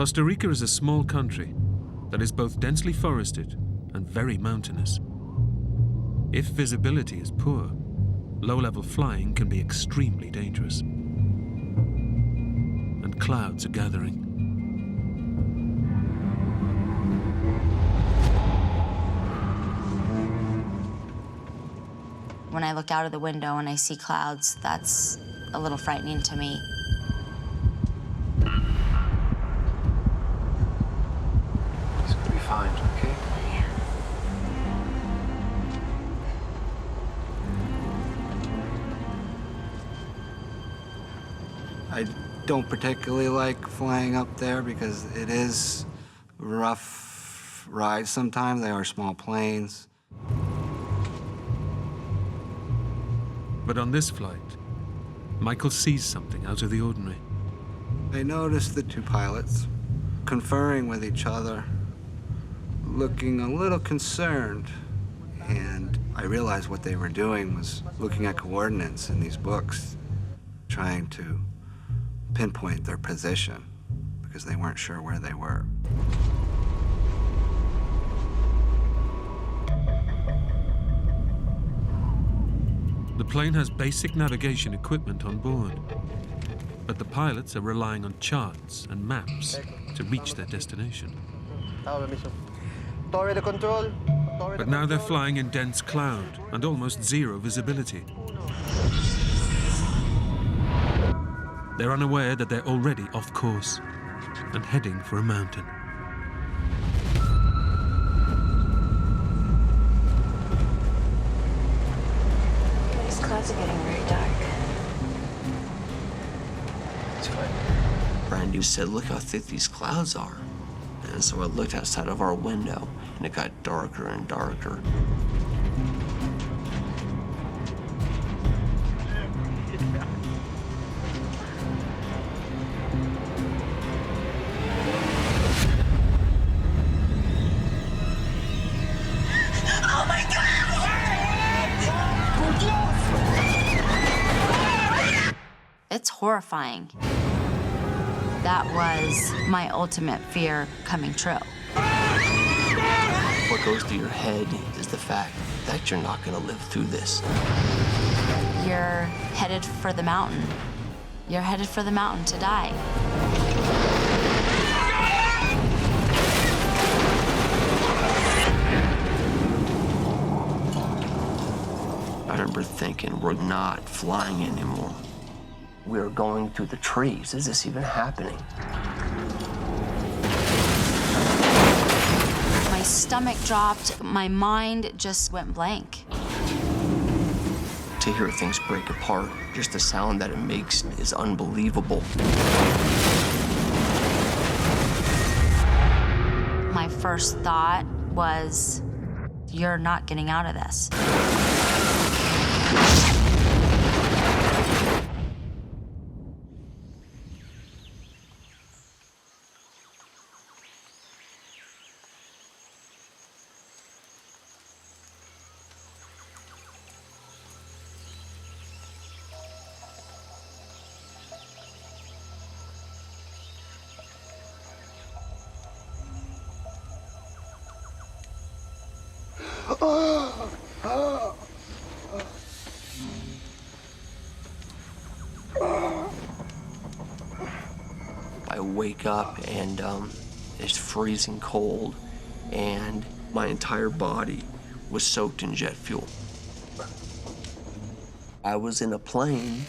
Costa Rica is a small country that is both densely forested and very mountainous. If visibility is poor, low-level flying can be extremely dangerous. And clouds are gathering. When I look out of the window and I see clouds, that's a little frightening to me. It's gonna be fine, okay? I don't particularly like flying up there because it is a rough ride sometimes. They are small planes. But on this flight, Michael sees something out of the ordinary. I noticed the two pilots conferring with each other, looking a little concerned. And I realized what they were doing was looking at coordinates in these books, trying to pinpoint their position because they weren't sure where they were. The plane has basic navigation equipment on board, but the pilots are relying on charts and maps to reach their destination. But now they're flying in dense cloud and almost zero visibility. They're unaware that they're already off course and heading for a mountain. These clouds are getting very dark. That's right. Brandy said, look how thick these clouds are. And so I looked outside of our window, and it got darker and darker. It's horrifying. That was my ultimate fear coming true. What goes through your head is the fact that you're not going to live through this. You're headed for the mountain. You're headed for the mountain to die. I remember thinking, we're not flying anymore. We're going through the trees. Is this even happening? My stomach dropped. My mind just went blank. To hear things break apart, just the sound that it makes is unbelievable. My first thought was, you're not getting out of this. I wake up and it's freezing cold, and my entire body was soaked in jet fuel. I was in a plane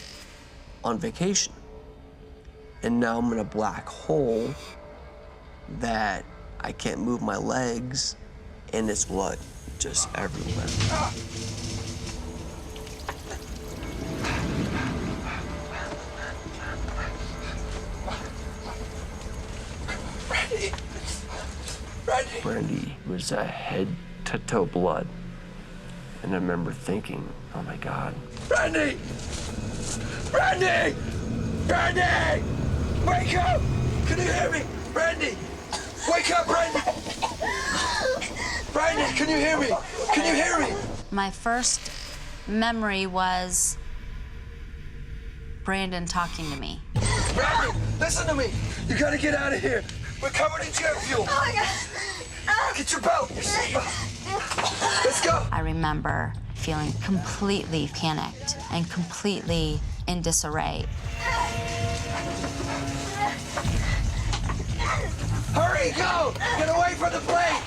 on vacation, and now I'm in a black hole that I can't move my legs, and it's blood just everywhere. Brandy was head to toe blood. And I remember thinking, oh my God. Brandy! Brandy! Brandy! Wake up! Can you hear me? Brandy! Wake up, Brandy! Brandy, can you hear me? Can you hear me? My first memory was Brandon talking to me. Brandy, listen to me. You gotta get out of here. We're covered in jet fuel. Oh my God. Get your boat. Your seatbelt. Let's go. I remember feeling completely panicked and completely in disarray. Hurry, go! Get away from the plane!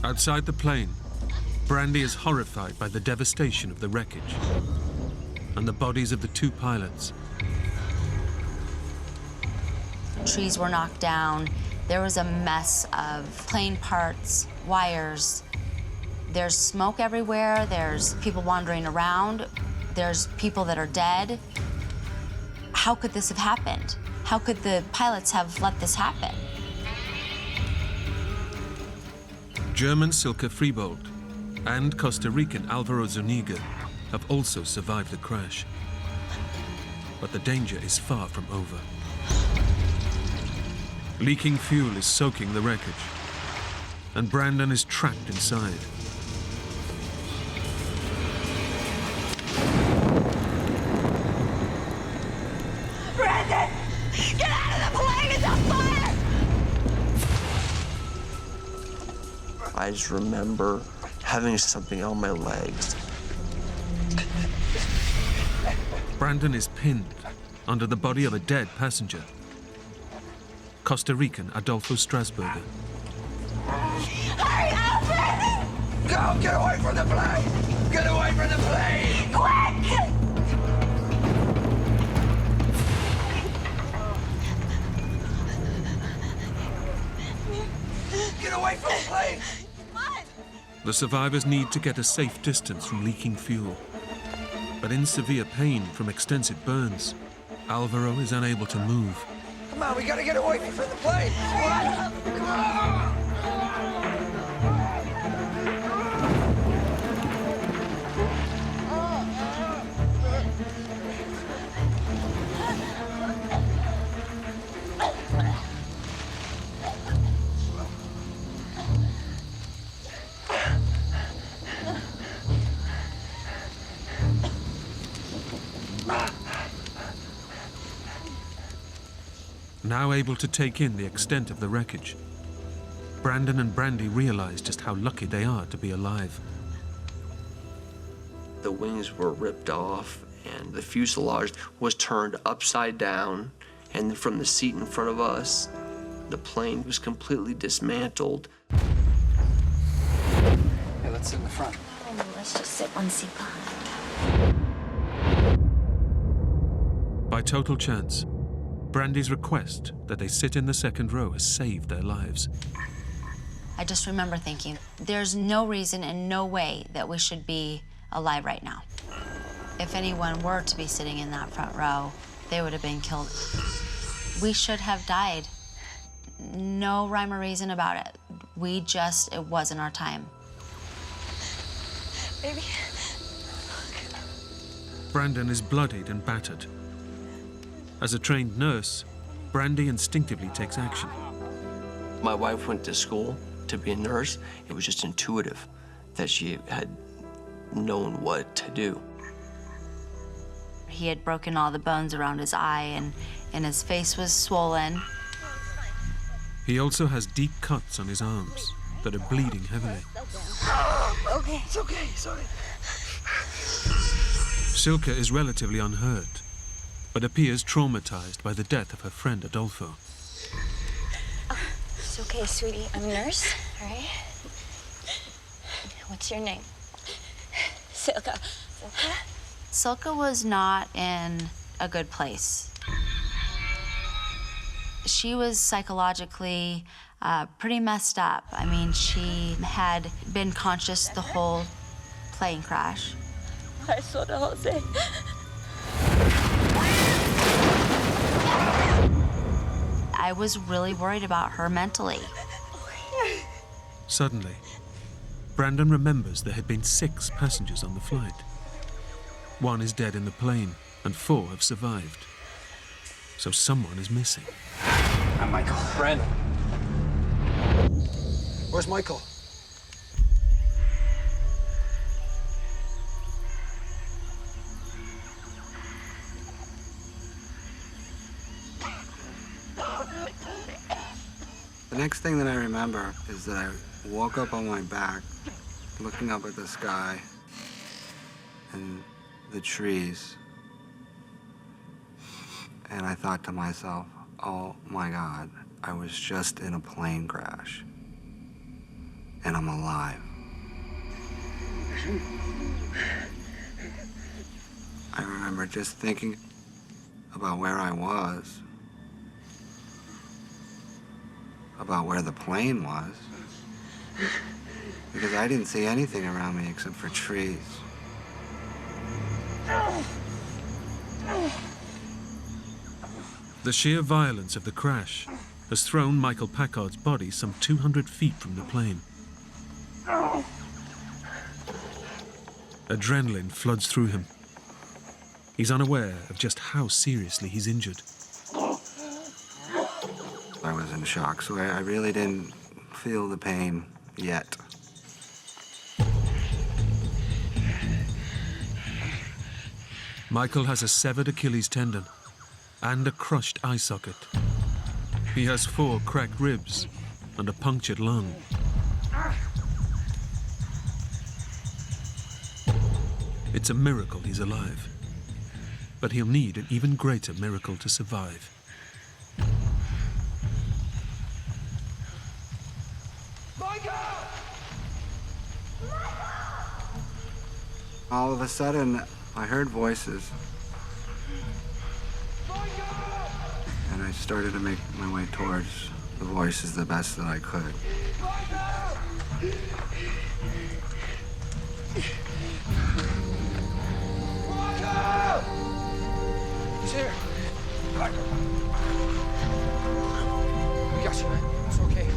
Outside the plane, Brandy is horrified by the devastation of the wreckage and the bodies of the two pilots. Trees were knocked down. There was a mess of plane parts, wires. There's smoke everywhere. There's people wandering around. There's people that are dead. How could this have happened? How could the pilots have let this happen? German Silke Freebold and Costa Rican Alvaro Zuniga have also survived the crash. But the danger is far from over. Leaking fuel is soaking the wreckage, and Brandon is trapped inside. Brandon! Get out of the plane! It's on fire! I just remember having something on my legs. Brandon is pinned under the body of a dead passenger, Costa Rican Adolfo Strasburger. Hurry up, Brandon! Go! Get away from the plane! Get away from the plane! Quick! Get away from the plane! The survivors need to get a safe distance from leaking fuel. But in severe pain from extensive burns, Alvaro is unable to move. Come on, we gotta get away from the plane! Come on! Now able to take in the extent of the wreckage, Brandon and Brandy realize just how lucky they are to be alive. The wings were ripped off and the fuselage was turned upside down, and from the seat in front of us, the plane was completely dismantled. Hey, let's sit in the front. Oh, let's just sit one seat behind. By total chance, Brandy's request that they sit in the second row has saved their lives. I just remember thinking, there's no reason and no way that we should be alive right now. If anyone were to be sitting in that front row, they would have been killed. We should have died. No rhyme or reason about it. It wasn't our time. Baby. Brandon is bloodied and battered. As a trained nurse, Brandy instinctively takes action. My wife went to school to be a nurse. It was just intuitive that she had known what to do. He had broken all the bones around his eye, and his face was swollen. He also has deep cuts on his arms that are bleeding heavily. Okay. It's okay, sorry. Silke is relatively unhurt, but appears traumatized by the death of her friend Adolfo. It's okay, sweetie. I'm a nurse, all right? What's your name? Silka. Silka? Silke was not in a good place. She was psychologically pretty messed up. I mean, she had been conscious the whole plane crash. I saw the whole thing. I was really worried about her mentally. Suddenly, Brandon remembers there had been 6 passengers on the flight. 1 is dead in the plane, and 4 have survived. So someone is missing. I'm Michael. Brandon. Where's Michael? The next thing that I remember is that I woke up on my back, looking up at the sky and the trees. And I thought to myself, oh my God, I was just in a plane crash. And I'm alive. I remember just thinking about where I was, about where the plane was, because I didn't see anything around me except for trees. The sheer violence of the crash has thrown Michael Packard's body some 200 feet from the plane. Adrenaline floods through him. He's unaware of just how seriously he's injured. I was in shock, so I really didn't feel the pain yet. Michael has a severed Achilles tendon and a crushed eye socket. He has 4 cracked ribs and a punctured lung. It's a miracle he's alive, but he'll need an even greater miracle to survive. All of a sudden, I heard voices. And I started to make my way towards the voices the best that I could. He's here. We got you, man. It's okay.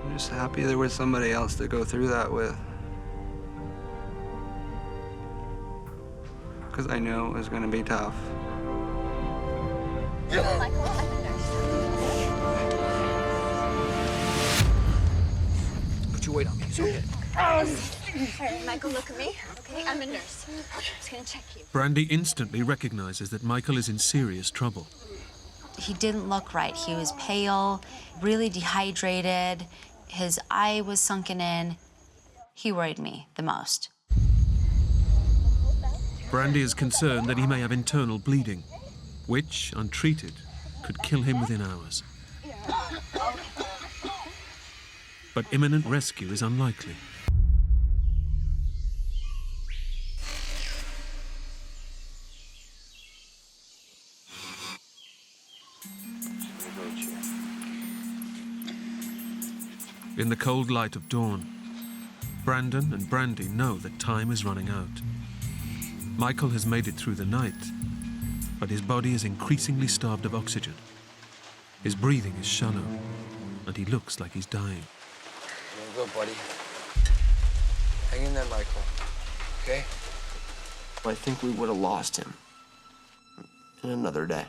I'm just happy there was somebody else to go through that with. Because I knew it was going to be tough. Michael, I'm a nurse. Put your weight on me. It's okay. All right, Michael, look at me. Okay, I'm a nurse. I'm just gonna check you. Brandy instantly recognizes that Michael is in serious trouble. He didn't look right. He was pale, really dehydrated. His eye was sunken in. He worried me the most. Brandy is concerned that he may have internal bleeding, which, untreated, could kill him within hours. But imminent rescue is unlikely. In the cold light of dawn, Brandon and Brandy know that time is running out. Michael has made it through the night, but his body is increasingly starved of oxygen. His breathing is shallow, and he looks like he's dying. You're good, buddy. Hang in there, Michael. Okay? I think we would have lost him in another day.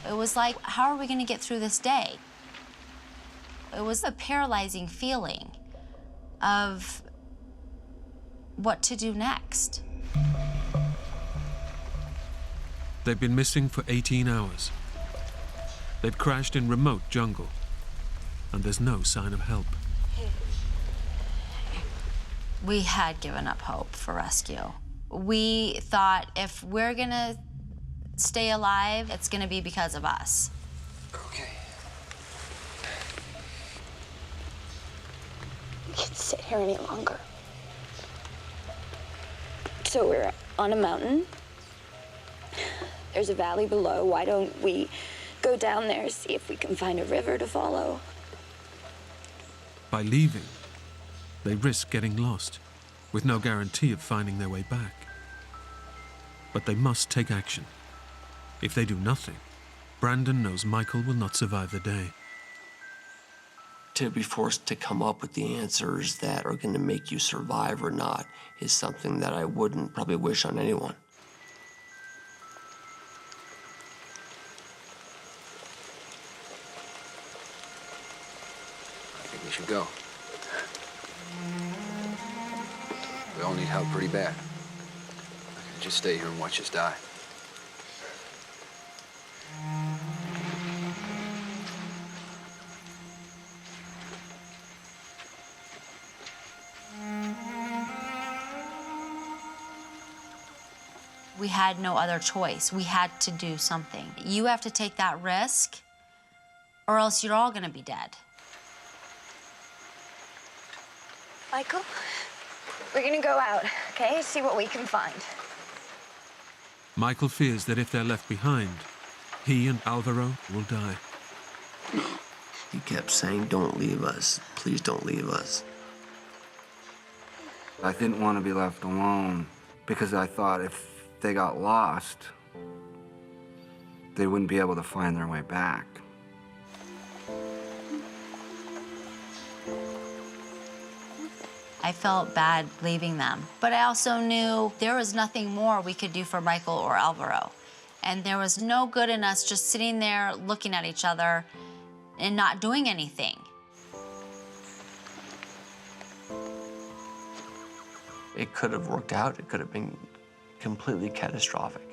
It was like, how are we going to get through this day? It was a paralyzing feeling of what to do next. They've been missing for 18 hours. They've crashed in remote jungle, and there's no sign of help. We had given up hope for rescue. We thought if we're gonna stay alive, it's gonna be because of us. Okay. We can't sit here any longer. So we're on a mountain. There's a valley below. Why don't we go down there, see if we can find a river to follow? By leaving, they risk getting lost, with no guarantee of finding their way back. But they must take action. If they do nothing, Brandon knows Michael will not survive the day. To be forced to come up with the answers that are going to make you survive or not is something that I wouldn't probably wish on anyone. I think we should go. We all need help pretty bad. just stay here and watch us die. We had no other choice. We had to do something. You have to take that risk, or else you're all gonna be dead. Michael, we're gonna go out, okay? See what we can find. Michael fears that if they're left behind, he and Alvaro will die. He kept saying, "Don't leave us. Please don't leave us." I didn't want to be left alone because I thought if they got lost, they wouldn't be able to find their way back. I felt bad leaving them, but I also knew there was nothing more we could do for Michael or Alvaro. And there was no good in us just sitting there looking at each other and not doing anything. It could have worked out. It could have been completely catastrophic.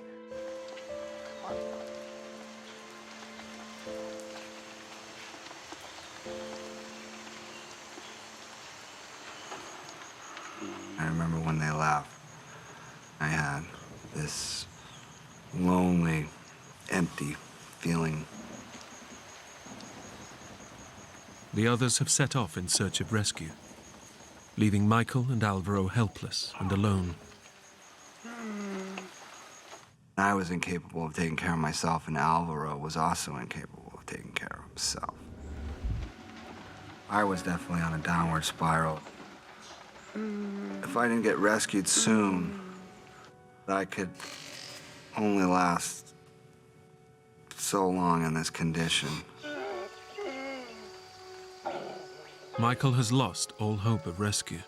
I remember when they left, I had this lonely, empty feeling. The others have set off in search of rescue, leaving Michael and Alvaro helpless and alone. I was incapable of taking care of myself, and Alvaro was also incapable of taking care of himself. I was definitely on a downward spiral. If I didn't get rescued soon, I could only last so long in this condition. Michael has lost all hope of rescue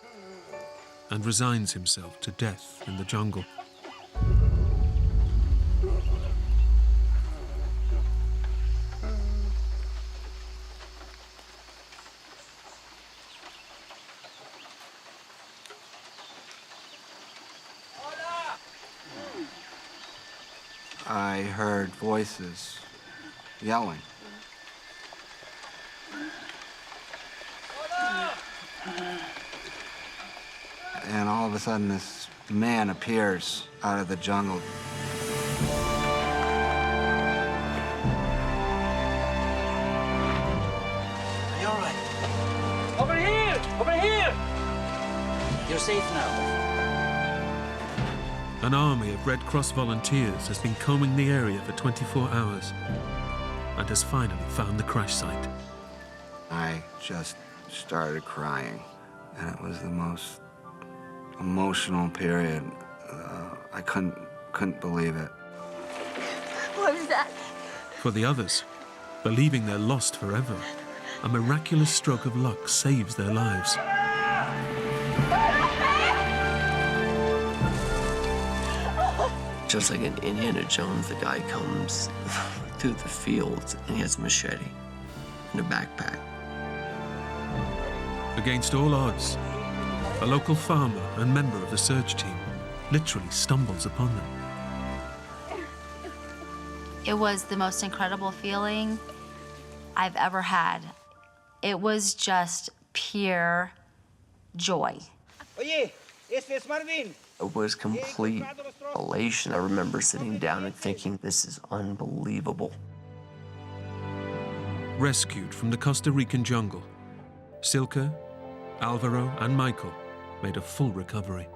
and resigns himself to death in the jungle. I heard voices yelling. And all of a sudden, this man appears out of the jungle. Are you all right? Over here! Over here! You're safe now. An army of Red Cross volunteers has been combing the area for 24 hours and has finally found the crash site. I just started crying, and it was the most emotional period. I couldn't believe it. What was that? For the others, believing they're lost forever, a miraculous stroke of luck saves their lives. Just like in Indiana Jones, the guy comes through the fields and he has a machete and a backpack. Against all odds, a local farmer and member of the search team literally stumbles upon them. It was the most incredible feeling I've ever had. It was just pure joy. Oye, este es Marvin. It was complete elation. I remember sitting down and thinking, this is unbelievable. Rescued from the Costa Rican jungle, Silke, Alvaro, and Michael made a full recovery.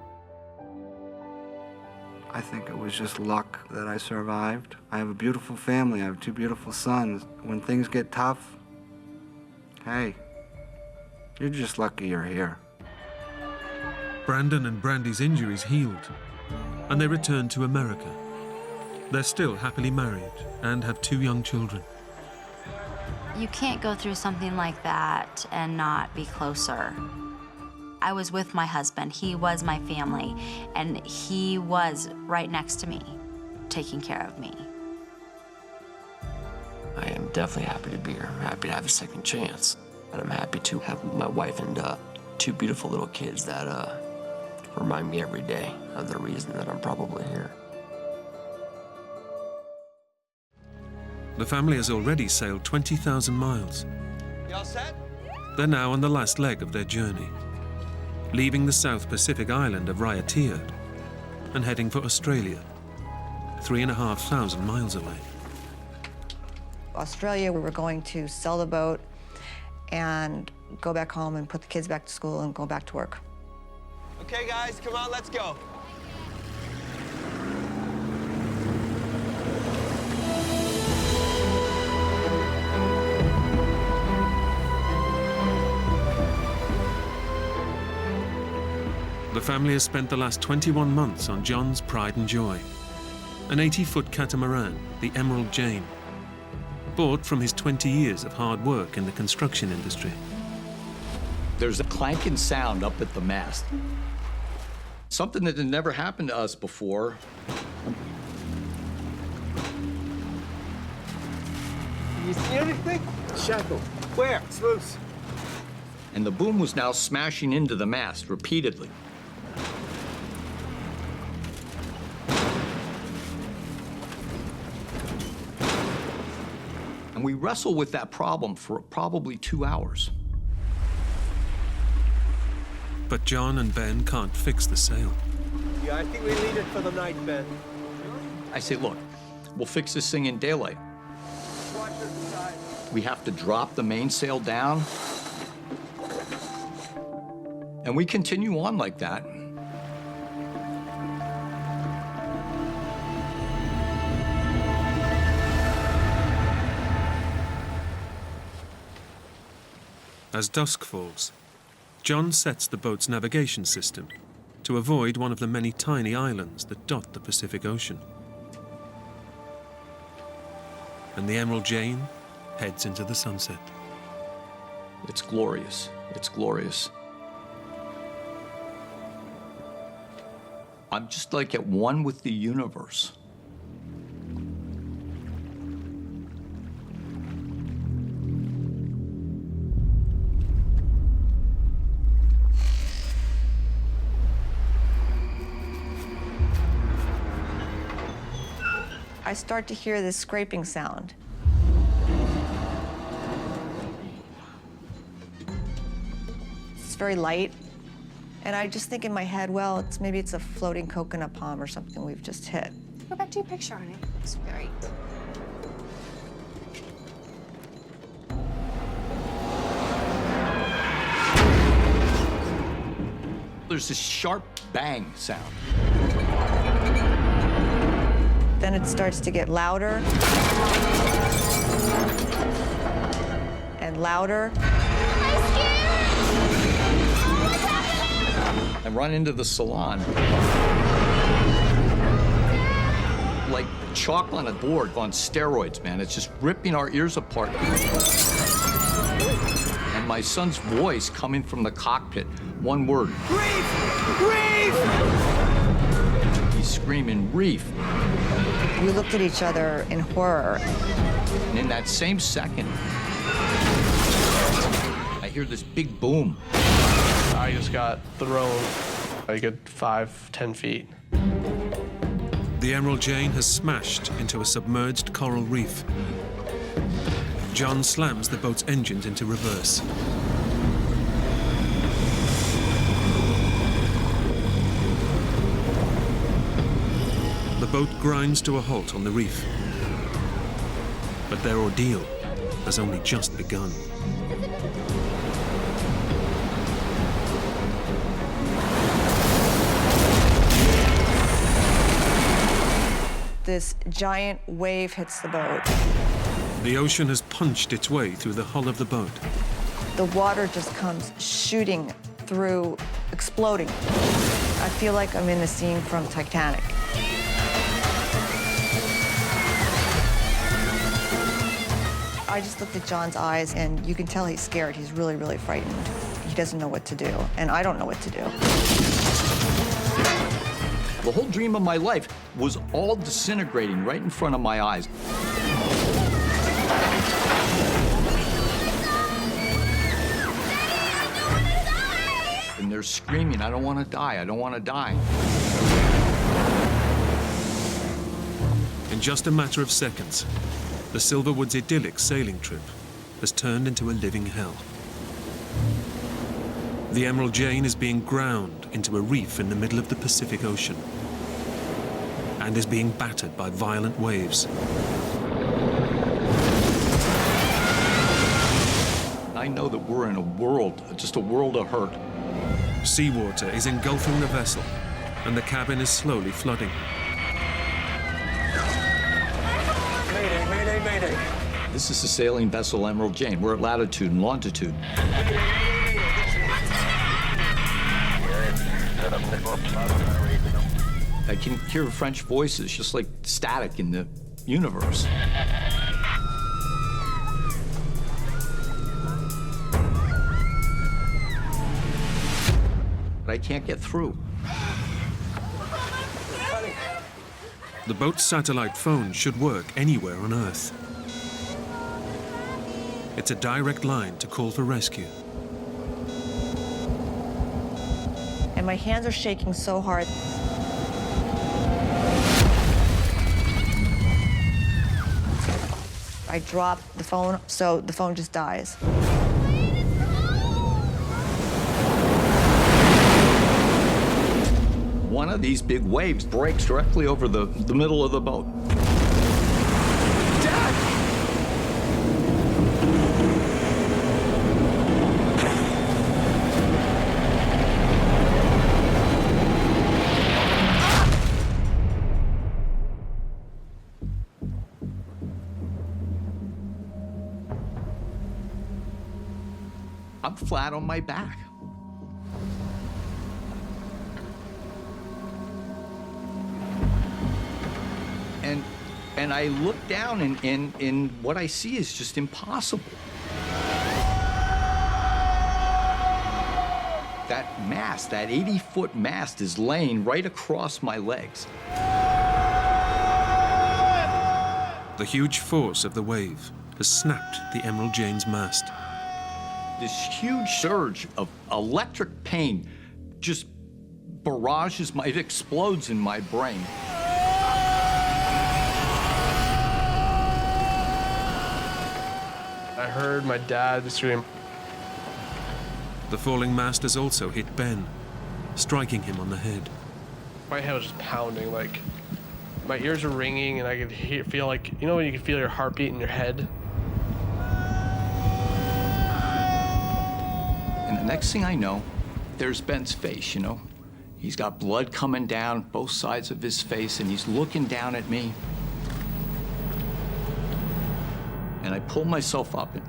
I think it was just luck that I survived. I have a beautiful family. I have 2 beautiful sons. When things get tough, hey, you're just lucky you're here. Brandon and Brandy's injuries healed, and they returned to America. They're still happily married and have 2 young children. You can't go through something like that and not be closer. I was with my husband. He was my family, and he was right next to me, taking care of me. I am definitely happy to be here. I'm happy to have a second chance. And I'm happy to have my wife and 2 beautiful little kids that remind me every day of the reason that I'm probably here. The family has already sailed 20,000 miles. You all set? They're now on the last leg of their journey, leaving the South Pacific island of Raiatea and heading for Australia, 3,500 miles away. Australia, we were going to sell the boat and go back home and put the kids back to school and go back to work. Okay, guys, come on, let's go. The family has spent the last 21 months on John's pride and joy, an 80-foot catamaran, the Emerald Jane, bought from his 20 years of hard work in the construction industry. There's a clanking sound up at the mast. Something that had never happened to us before. You see anything? Shackle. Where? It's loose. And the boom was now smashing into the mast repeatedly. And we wrestled with that problem for probably 2 hours. But John and Ben can't fix the sail. Yeah, I think we leave it for the night, Ben. I say, look, we'll fix this thing in daylight. Watch it side. We have to drop the mainsail down. And we continue on like that. As dusk falls, John sets the boat's navigation system to avoid one of the many tiny islands that dot the Pacific Ocean. And the Emerald Jane heads into the sunset. It's glorious. It's glorious. I'm just like at one with the universe. I start to hear this scraping sound. It's very light. And I just think in my head, well, maybe it's a floating coconut palm or something we've just hit. Go back to your picture on it. It's great. There's this sharp bang sound. Then it starts to get louder and louder. I run into the salon. Like chalk on a board on steroids, man. It's just ripping our ears apart. And my son's voice coming from the cockpit. One word. Reef! Reef! He's screaming, reef. We looked at each other in horror. And in that same second, I hear this big boom. I just got thrown a good 5-10 feet. The Emerald Jane has smashed into a submerged coral reef. John slams the boat's engines into reverse. The boat grinds to a halt on the reef. But their ordeal has only just begun. This giant wave hits the boat. The ocean has punched its way through the hull of the boat. The water just comes shooting through, exploding. I feel like I'm in a scene from Titanic. I just looked at John's eyes, and you can tell he's scared. He's really, really frightened. He doesn't know what to do, and I don't know what to do. The whole dream of my life was all disintegrating right in front of my eyes. And they're screaming, I don't want to die, I don't want to die. In just a matter of seconds, the Silverwood's idyllic sailing trip has turned into a living hell. The Emerald Jane is being ground into a reef in the middle of the Pacific Ocean and is being battered by violent waves. I know that we're in a world, just a world of hurt. Seawater is engulfing the vessel, and the cabin is slowly flooding. Mayday, mayday, mayday. This is the sailing vessel Emerald Jane. We're at latitude and longitude. I can hear French voices, just like static in the universe. But I can't get through. The boat's satellite phone should work anywhere on Earth. It's a direct line to call for rescue. And my hands are shaking so hard. I drop the phone, so the phone just dies. One of these big waves breaks directly over the middle of the boat. Dad! I'm flat on my back. And I look down, and what I see is just impossible. That mast, that 80-foot mast, is laying right across my legs. The huge force of the wave has snapped the Emerald Jane's mast. This huge surge of electric pain just barrages it explodes in my brain. I heard my dad scream. The falling mast has also hit Ben, striking him on the head. My head was just pounding, like, my ears were ringing, and I could feel like, you know when you can feel your heartbeat in your head? And the next thing I know, there's Ben's face, you know? He's got blood coming down both sides of his face, and he's looking down at me. And I pull myself up and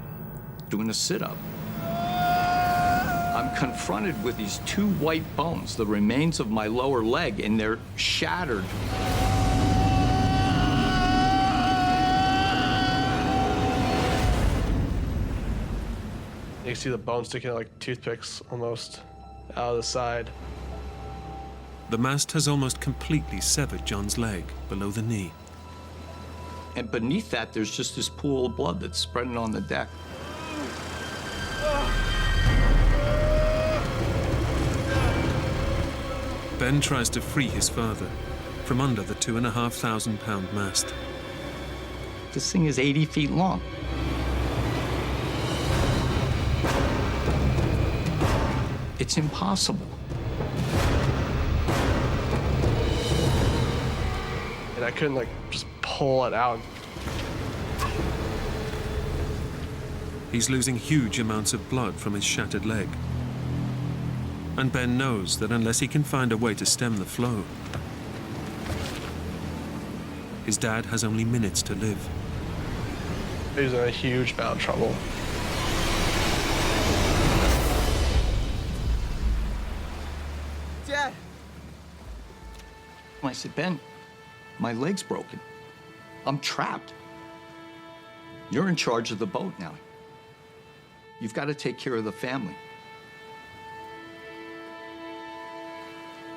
doing a sit-up. I'm confronted with these two white bones, the remains of my lower leg, and they're shattered. You can see the bones sticking out like toothpicks almost out of the side. The mast has almost completely severed John's leg below the knee. And beneath that, there's just this pool of blood that's spreading on the deck. Ben tries to free his father from under the 2,500-pound mast. This thing is 80 feet long. It's impossible. And I couldn't, like, just pull it out. He's losing huge amounts of blood from his shattered leg. And Ben knows that unless he can find a way to stem the flow, his dad has only minutes to live. He was in a huge amount of trouble. Dad! I said, Ben, my leg's broken. I'm trapped. You're in charge of the boat now. You've got to take care of the family.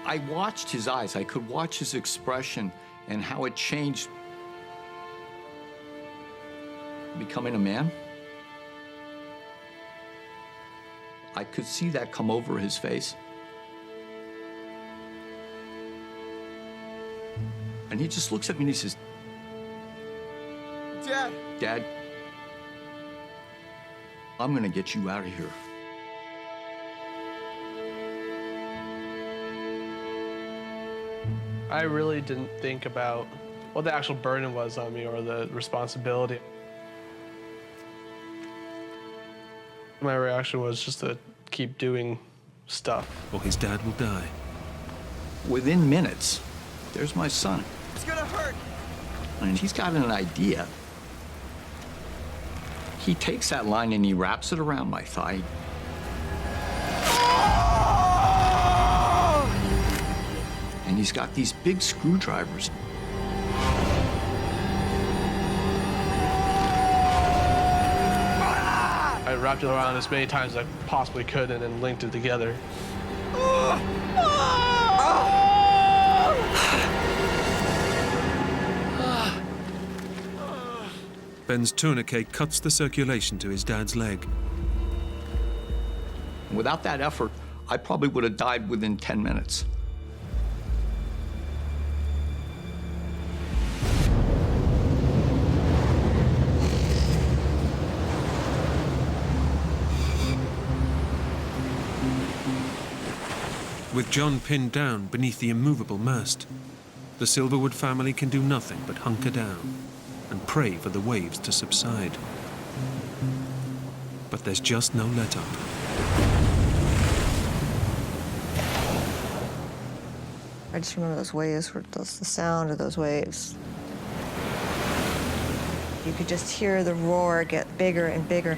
I watched his eyes. I could watch his expression and how it changed. Becoming a man. I could see that come over his face. And he just looks at me and he says, Dad. Dad, I'm gonna get you out of here. I really didn't think about what the actual burden was on me or the responsibility. My reaction was just to keep doing stuff. Or his dad will die. Within minutes, there's my son. It's gonna hurt. And he's got an idea. He takes that line and he wraps it around my thigh. And he's got these big screwdrivers. I wrapped it around as many times as I possibly could and then linked it together. Ben's tourniquet cuts the circulation to his dad's leg. Without that effort, I probably would have died within 10 minutes. With John pinned down beneath the immovable mast, the Silverwood family can do nothing but hunker down and pray for the waves to subside. But there's just no let-up. I just remember those waves, the sound of those waves. You could just hear the roar get bigger and bigger.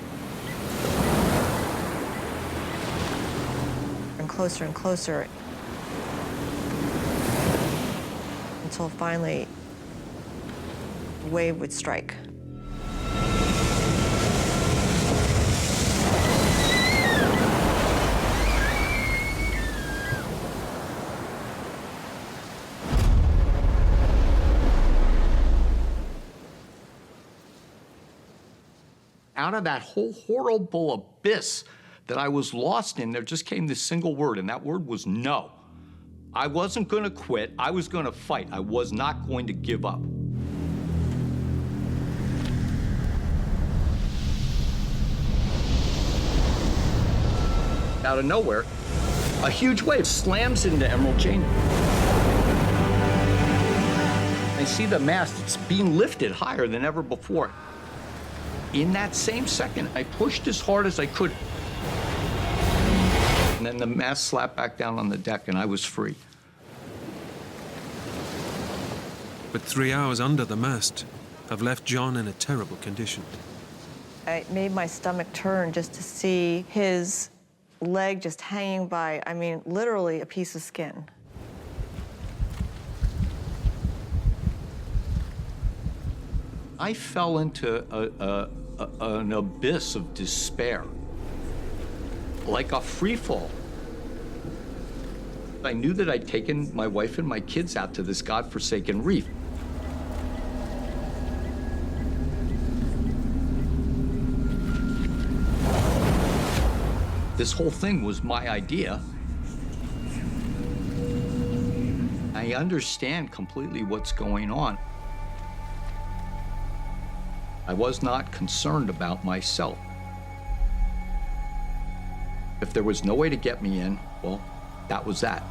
And closer, until finally the wave would strike. Out of that whole horrible abyss that I was lost in, there just came this single word, and that word was no. I wasn't gonna quit, I was gonna fight. I was not going to give up. Out of nowhere, a huge wave slams into Emerald Chain. I see the mast, it's being lifted higher than ever before. In that same second, I pushed as hard as I could. And then the mast slapped back down on the deck and I was free. But 3 hours under the mast have left John in a terrible condition. It made my stomach turn just to see his leg just hanging by, I mean, literally a piece of skin. I fell into an abyss of despair, like a free fall. I knew that I'd taken my wife and my kids out to this godforsaken reef. This whole thing was my idea. I understand completely what's going on. I was not concerned about myself. If there was no way to get me in, well, that was that.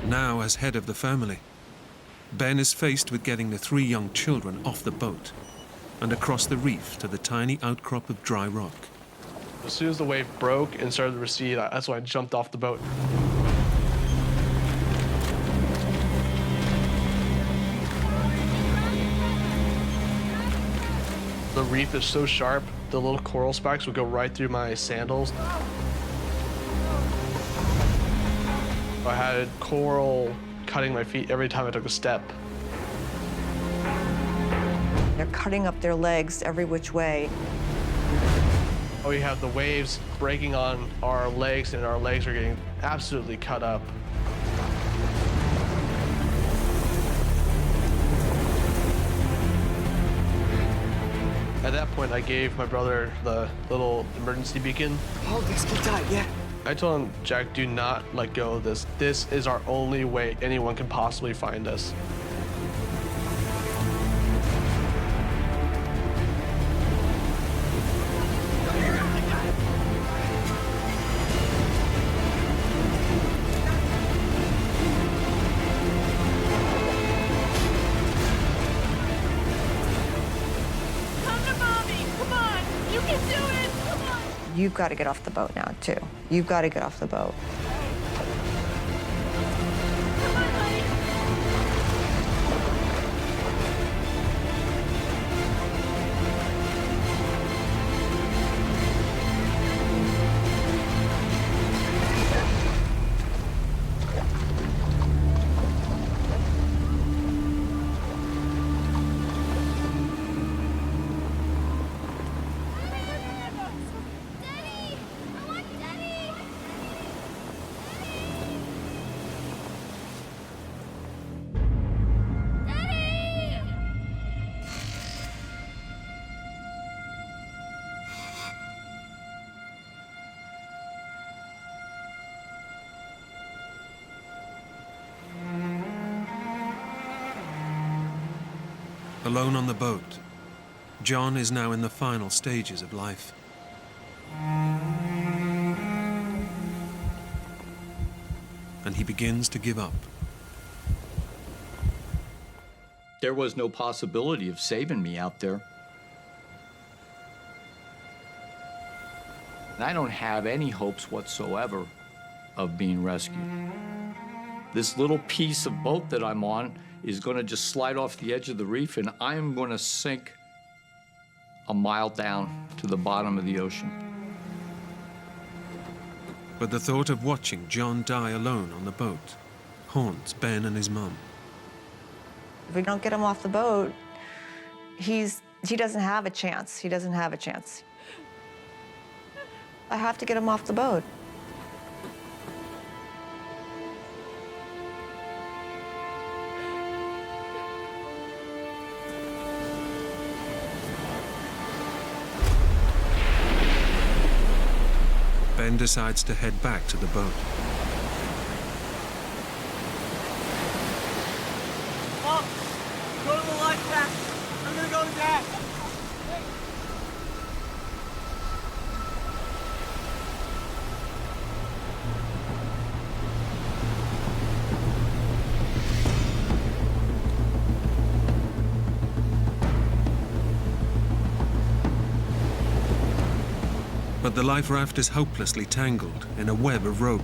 Now, as head of the family, Ben is faced with getting the 3 young children off the boat and across the reef to the tiny outcrop of dry rock. As soon as the wave broke and started to recede, that's when I jumped off the boat. The reef is so sharp, the little coral spikes would go right through my sandals. I had coral cutting my feet every time I took a step. They're cutting up their legs every which way. We have the waves breaking on our legs, and our legs are getting absolutely cut up. At that point, I gave my brother the little emergency beacon. Hold this, keep tight, yeah. I told him, Jack, do not let go of this. This is our only way anyone can possibly find us. You've got to get off the boat now, too. You've got to get off the boat. Alone on the boat, John is now in the final stages of life. And he begins to give up. There was no possibility of saving me out there. And I don't have any hopes whatsoever of being rescued. This little piece of boat that I'm on is going to just slide off the edge of the reef, and I'm going to sink a mile down to the bottom of the ocean. But the thought of watching John die alone on the boat haunts Ben and his mum. If we don't get him off the boat, he doesn't have a chance. He doesn't have a chance. I have to get him off the boat. Ben decides to head back to the boat. Mom, go to the life raft. I'm gonna go to Dad. But the life raft is hopelessly tangled in a web of rope.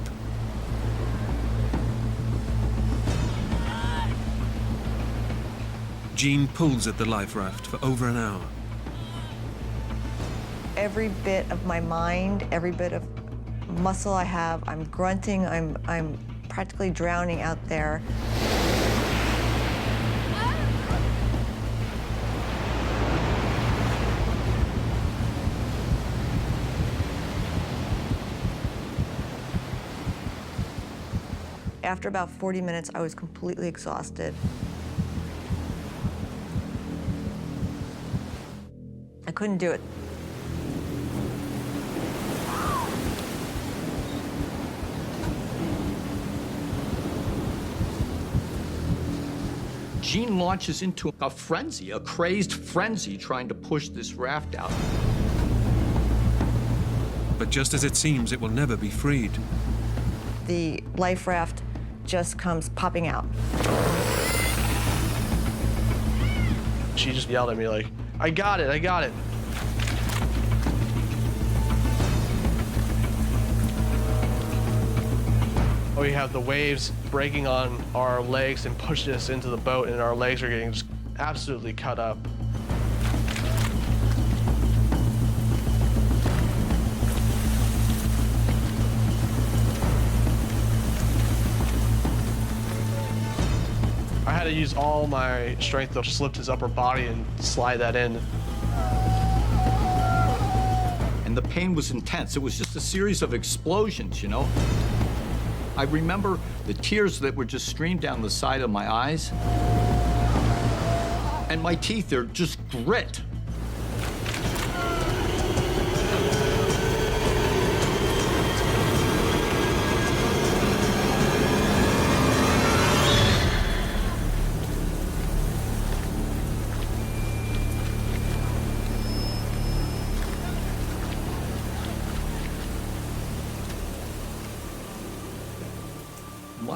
Jean pulls at the life raft for over an hour. Every bit of my mind, every bit of muscle I have, I'm grunting, I'm practically drowning out there. After about 40 minutes, I was completely exhausted. I couldn't do it. Jean launches into a frenzy, a crazed frenzy, trying to push this raft out. But just as it seems it will never be freed, The life raft just comes popping out. She just yelled at me like, I got it, I got it. We have the waves breaking on our legs and pushing us into the boat, and our legs are getting just absolutely cut up. I had to use all my strength to just lift his upper body and slide that in. And the pain was intense. It was just a series of explosions, you know? I remember the tears that were just streamed down the side of my eyes. And my teeth, they're just grit.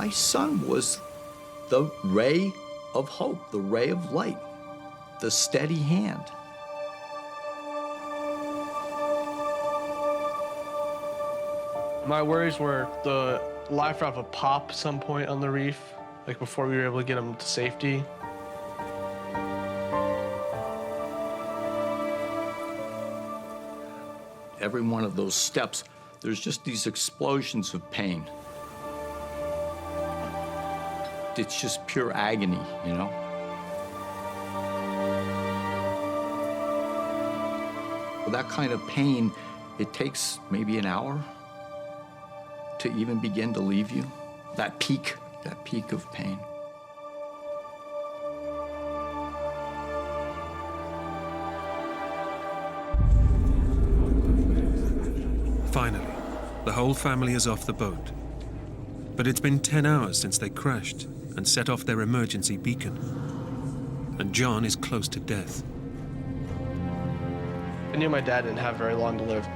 My son was the ray of hope, the ray of light, the steady hand. My worries were the life raft would pop some point on the reef, like before we were able to get him to safety. Every one of those steps, there's just these explosions of pain. It's just pure agony, you know? That kind of pain, it takes maybe an hour to even begin to leave you. That peak of pain. Finally, the whole family is off the boat. But it's been 10 hours since they crashed and set off their emergency beacon. And John is close to death. I knew my dad didn't have very long to live.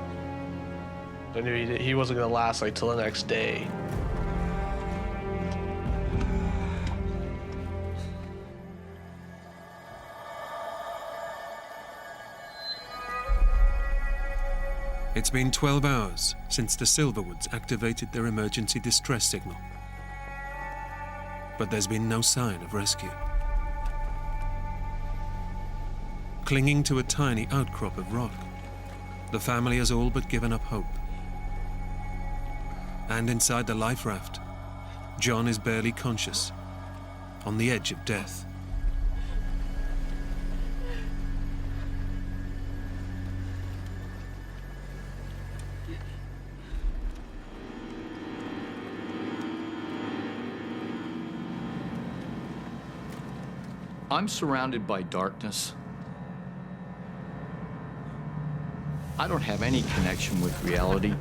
I knew he wasn't gonna last like till the next day. It's been 12 hours since the Silverwoods activated their emergency distress signal. But there's been no sign of rescue. Clinging to a tiny outcrop of rock, the family has all but given up hope. And inside the life raft, John is barely conscious, on the edge of death. I'm surrounded by darkness. I don't have any connection with reality.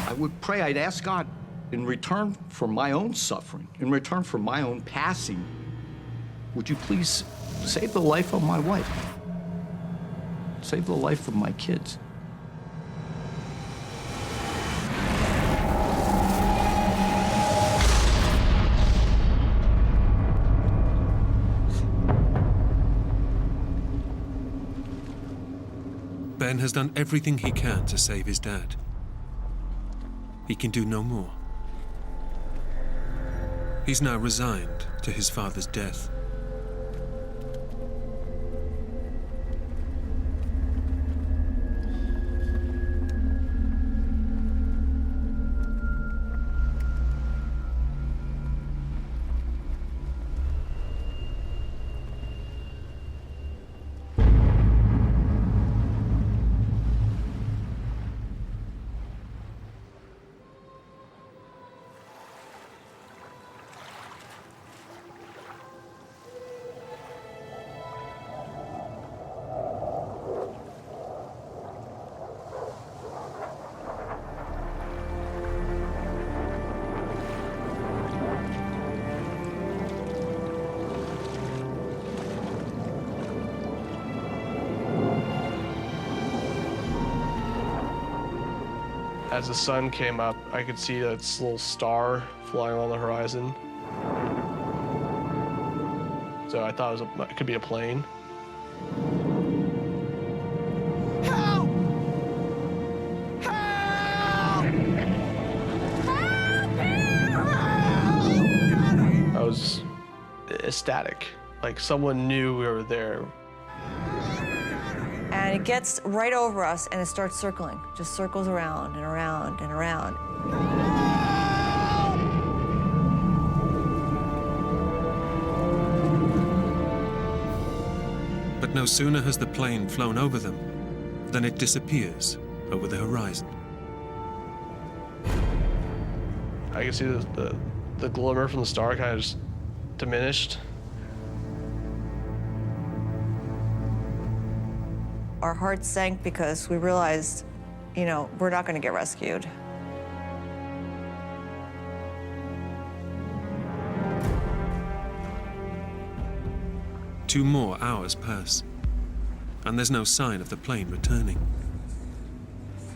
I would pray, I'd ask God, in return for my own suffering, in return for my own passing, would you please save the life of my wife? Save the life of my kids. Ben has done everything he can to save his dad. He can do no more. He's now resigned to his father's death. As the sun came up, I could see this little star flying on the horizon. So I thought it could be a plane. Help! Help! I was ecstatic, like someone knew we were there. And it gets right over us and it starts circling, just circles around and around and around. But no sooner has the plane flown over them than it disappears over the horizon. I could see the glimmer from the star kind of just diminished. Our hearts sank because we realized, you know, we're not going to get rescued. Two more hours pass, and there's no sign of the plane returning.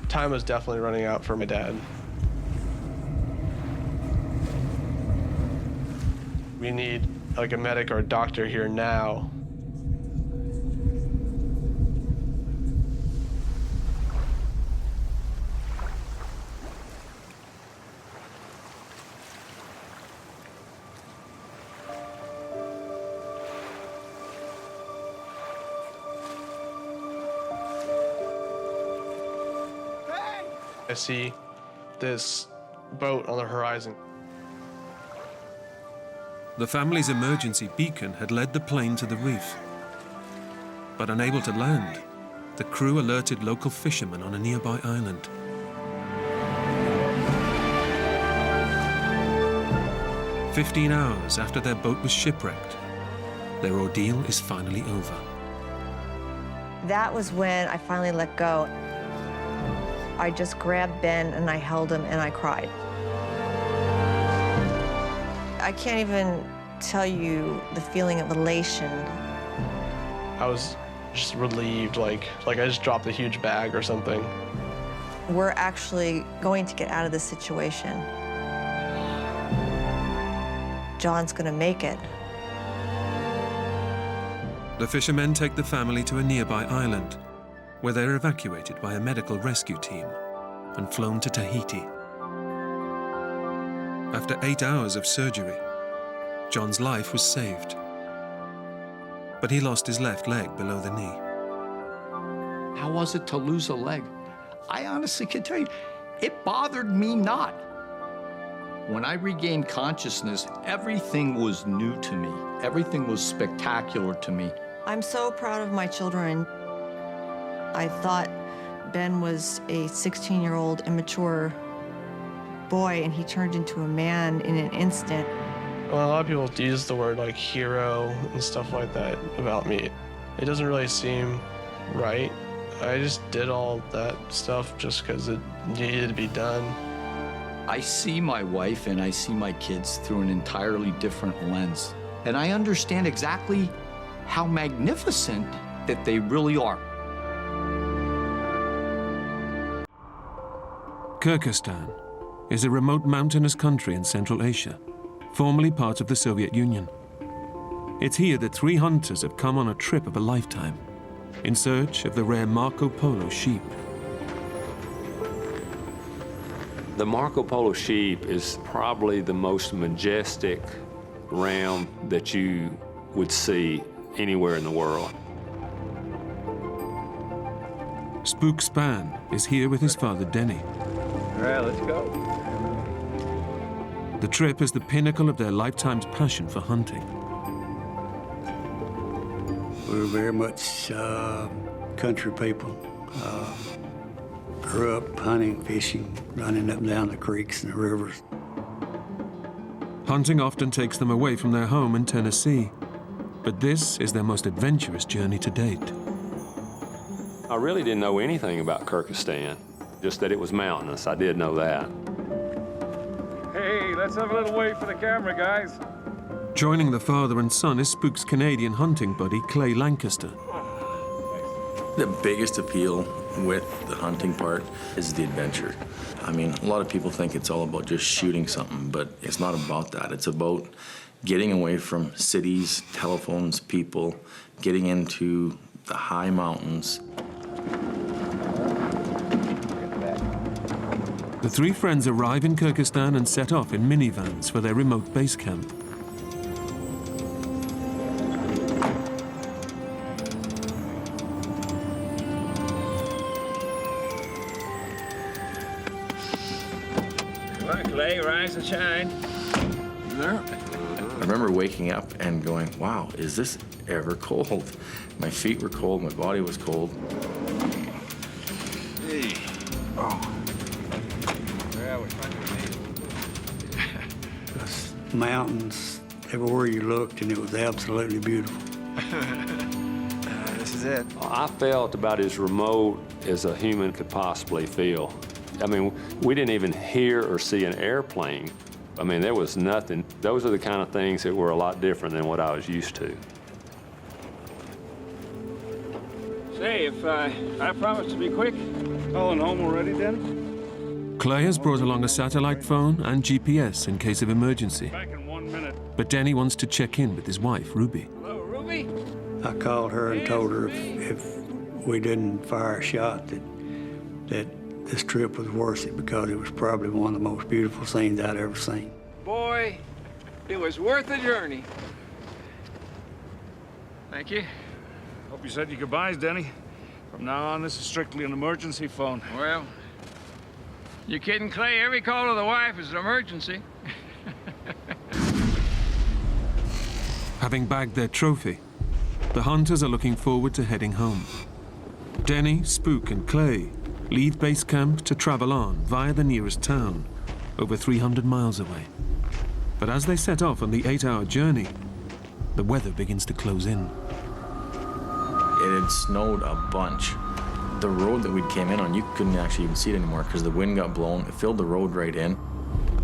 Time was definitely running out for my dad. We need like a medic or a doctor here now. I see this boat on the horizon. The family's emergency beacon had led the plane to the reef. But unable to land, the crew alerted local fishermen on a nearby island. "15 hours after their boat was shipwrecked, their ordeal is finally over." That was when I finally let go. I just grabbed Ben and I held him and I cried. I can't even tell you the feeling of elation. I was just relieved, like I just dropped a huge bag or something. We're actually going to get out of this situation. John's gonna make it. The fishermen take the family to a nearby island, where they're evacuated by a medical rescue team and flown to Tahiti. After 8 hours of surgery, John's life was saved. But he lost his left leg below the knee. How was it to lose a leg? I honestly can tell you, it bothered me not. When I regained consciousness, everything was new to me. Everything was spectacular to me. I'm so proud of my children. I thought Ben was a 16-year-old immature boy, and he turned into a man in an instant. Well, a lot of people use the word like hero and stuff like that about me. It doesn't really seem right. I just did all that stuff just because it needed to be done. I see my wife and I see my kids through an entirely different lens. And I understand exactly how magnificent that they really are. Kyrgyzstan is a remote mountainous country in Central Asia, formerly part of the Soviet Union. It's here that 3 hunters have come on a trip of a lifetime in search of the rare Marco Polo sheep. The Marco Polo sheep is probably the most majestic ram that you would see anywhere in the world. Spook Span is here with his father, Denny. All right, let's go. The trip is the pinnacle of their lifetime's passion for hunting. We're very much country people. Grew up hunting, fishing, running up and down the creeks and the rivers. Hunting often takes them away from their home in Tennessee, but this is their most adventurous journey to date. I really didn't know anything about Kyrgyzstan, just that it was mountainous. I did know that. Hey, let's have a little wait for the camera, guys. Joining the father and son is Spook's Canadian hunting buddy, Clay Lancaster. The biggest appeal with the hunting part is the adventure. I mean, a lot of people think it's all about just shooting something, but it's not about that. It's about getting away from cities, telephones, people, getting into the high mountains. The 3 friends arrive in Kyrgyzstan and set off in minivans for their remote base camp. Come on, Clay, rise and shine. There. I remember waking up and going, wow, is this ever cold? My feet were cold, my body was cold. Hey. Oh. Yeah, we're trying to Mountains everywhere you looked, and it was absolutely beautiful. This is it. I felt about as remote as a human could possibly feel. I mean, we didn't even hear or see an airplane. I mean, there was nothing. Those are the kind of things that were a lot different than what I was used to. Say, if I promise to be quick, Calling home already, Denny? Clay has brought along a satellite phone and GPS in case of emergency. Back in 1 minute. But Denny wants to check in with his wife, Ruby. Hello, Ruby? I called her and told her if we didn't fire a shot that this trip was worth it because it was probably one of the most beautiful scenes I'd ever seen. Boy, it was worth the journey. Thank you. Hope you said your goodbyes, Denny. From now on, this is strictly an emergency phone. Well, you're kidding, Clay. Every call to the wife is an emergency. Having bagged their trophy, the hunters are looking forward to heading home. Denny, Spook, and Clay leave base camp to travel on via the nearest town, over 300 miles away. But as they set off on the 8-hour journey, the weather begins to close in. It had snowed a bunch. The road that we came in on, you couldn't actually even see it anymore because the wind got blown. It filled the road right in.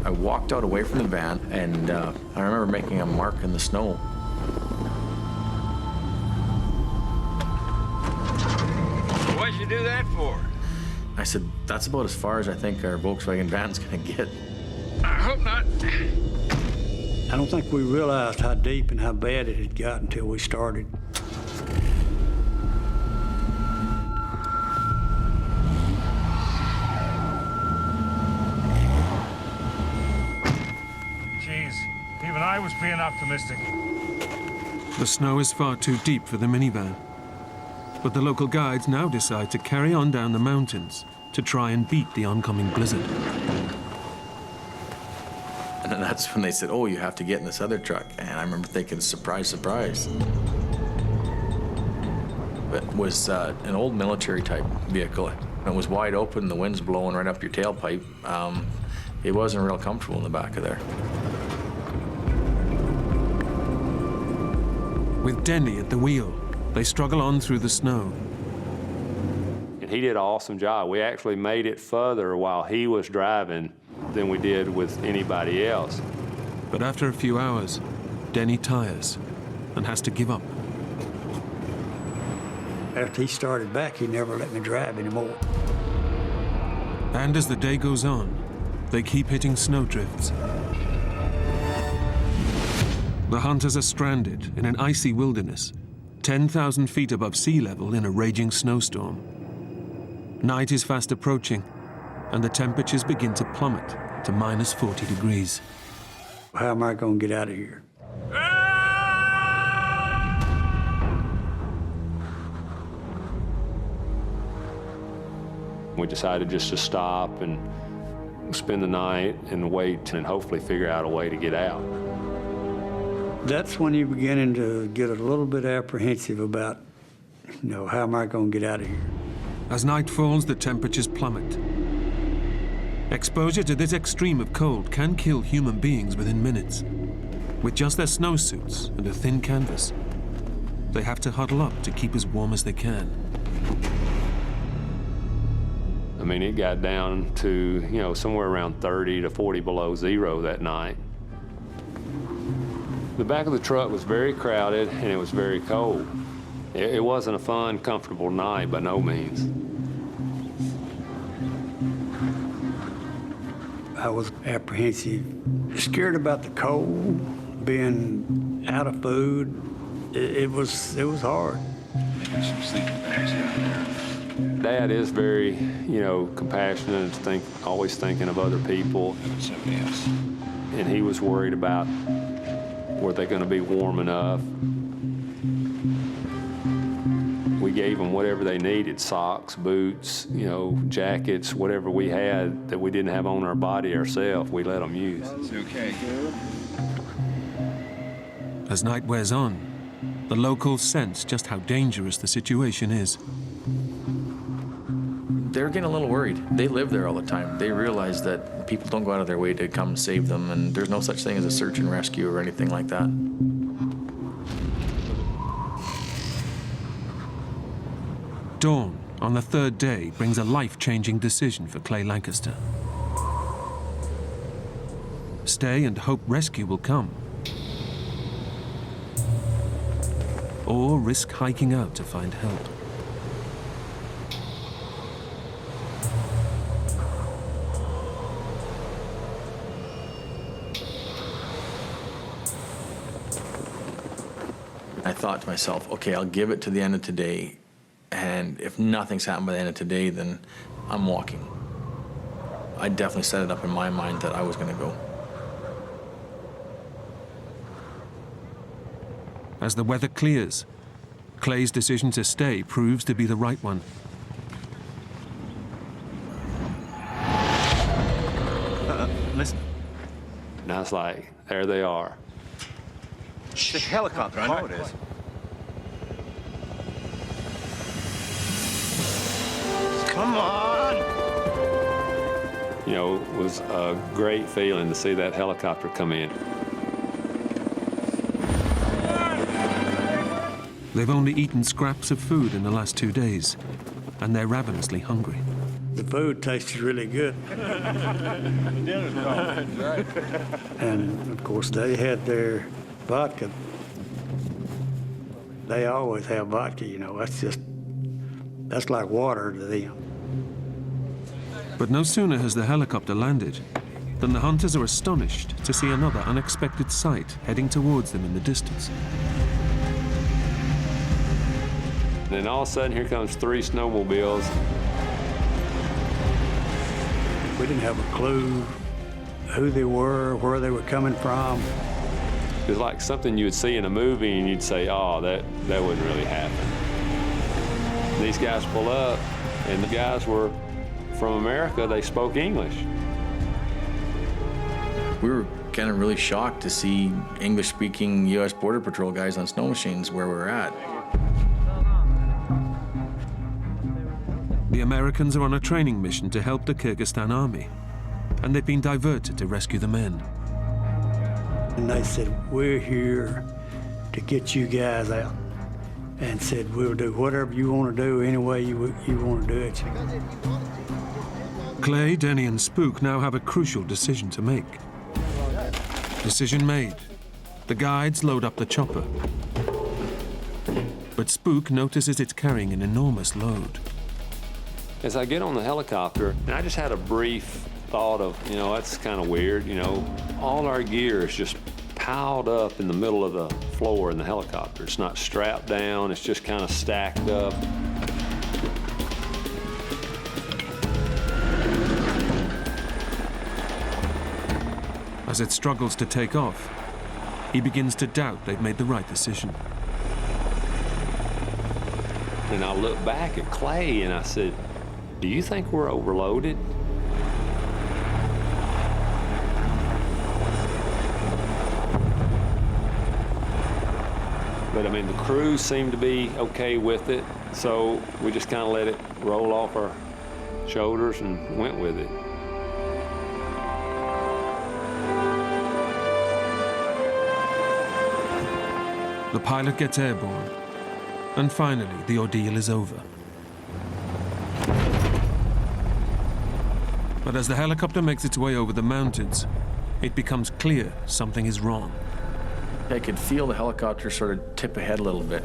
I walked out away from the van, and I remember making a mark in the snow. What'd you do that for? I said, that's about as far as I think our Volkswagen van's gonna get. I hope not. I don't think we realized how deep and how bad it had got until we started. Jeez, even I was being optimistic. The snow is far too deep for the minivan. But the local guides now decide to carry on down the mountains to try and beat the oncoming blizzard. And then that's when they said, oh, you have to get in this other truck. And I remember thinking, surprise, surprise. It was an old military type vehicle. It was wide open, the wind's blowing right up your tailpipe. It wasn't real comfortable in the back of there. With Denny at the wheel, they struggle on through the snow. And he did an awesome job. We actually made it further while he was driving than we did with anybody else. But after a few hours, Denny tires and has to give up. After he started back, he never let me drive anymore. And as the day goes on, they keep hitting snowdrifts. The hunters are stranded in an icy wilderness, 10,000 feet above sea level in a raging snowstorm. Night is fast approaching, and the temperatures begin to plummet to minus 40 degrees. How am I going to get out of here? We decided just to stop and spend the night and wait and hopefully figure out a way to get out. That's when you're beginning to get a little bit apprehensive about, how am I going to get out of here? As night falls, the temperatures plummet. Exposure to this extreme of cold can kill human beings within minutes. With just their snowsuits and a thin canvas, they have to huddle up to keep as warm as they can. I mean, it got down to, somewhere around 30 to 40 below zero that night. The back of the truck was very crowded and it was very cold. It wasn't a fun, comfortable night by no means. I was apprehensive, scared about the cold, being out of food. It was hard. Maybe some sleeping bags out there. Dad is very, compassionate, always thinking of other people. Yes. And he was worried about, were they going to be warm enough? We gave them whatever they needed, socks, boots, jackets, whatever we had that we didn't have on our body ourselves, we let them use. It's okay. As night wears on, the locals sense just how dangerous the situation is. They're getting a little worried. They live there all the time. They realize that people don't go out of their way to come save them, and there's no such thing as a search and rescue or anything like that. Dawn on the third day brings a life-changing decision for Clay Lancaster. Stay and hope rescue will come, or risk hiking out to find help. thought to myself, okay, I'll give it to the end of today, and if nothing's happened by the end of today, then I'm walking. I definitely set it up in my mind that I was going to go. As the weather clears, Clay's decision to stay proves to be the right one. Listen. Now it's like, there they are. The helicopter, I know it is. Come on! You know, it was a great feeling to see that helicopter come in. They've only eaten scraps of food in the last 2 days, and they're ravenously hungry. The food tasted really good. And of course, they had their vodka. They always have vodka, you know. That's like water to them. But no sooner has the helicopter landed than the hunters are astonished to see another unexpected sight heading towards them in the distance. Then all of a sudden, here comes 3 snowmobiles. We didn't have a clue who they were, where they were coming from. It was like something you would see in a movie and you'd say, oh, that wouldn't really happen. These guys pull up, and the guys were from America. They spoke English. We were kind of really shocked to see English-speaking U.S. Border Patrol guys on snow machines where we were at. The Americans are on a training mission to help the Kyrgyzstan army, and they've been diverted to rescue the men. And they said, we're here to get you guys out. And said, we'll do whatever you want to do, any way you want to do it. Clay, Denny, and Spook now have a crucial decision to make. Decision made. The guides load up the chopper. But Spook notices it's carrying an enormous load. As I get on the helicopter, and I just had a brief thought of, you know, that's kind of weird, you know. All our gear is just piled up in the middle of the floor in the helicopter. It's not strapped down, it's just kind of stacked up. As it struggles to take off, he begins to doubt they've made the right decision. And I look back at Clay and I said, do you think we're overloaded? But I mean, the crew seemed to be okay with it, so we just kind of let it roll off our shoulders and went with it. The pilot gets airborne, and finally, the ordeal is over. But as the helicopter makes its way over the mountains, it becomes clear something is wrong. I could feel the helicopter sort of tip ahead a little bit.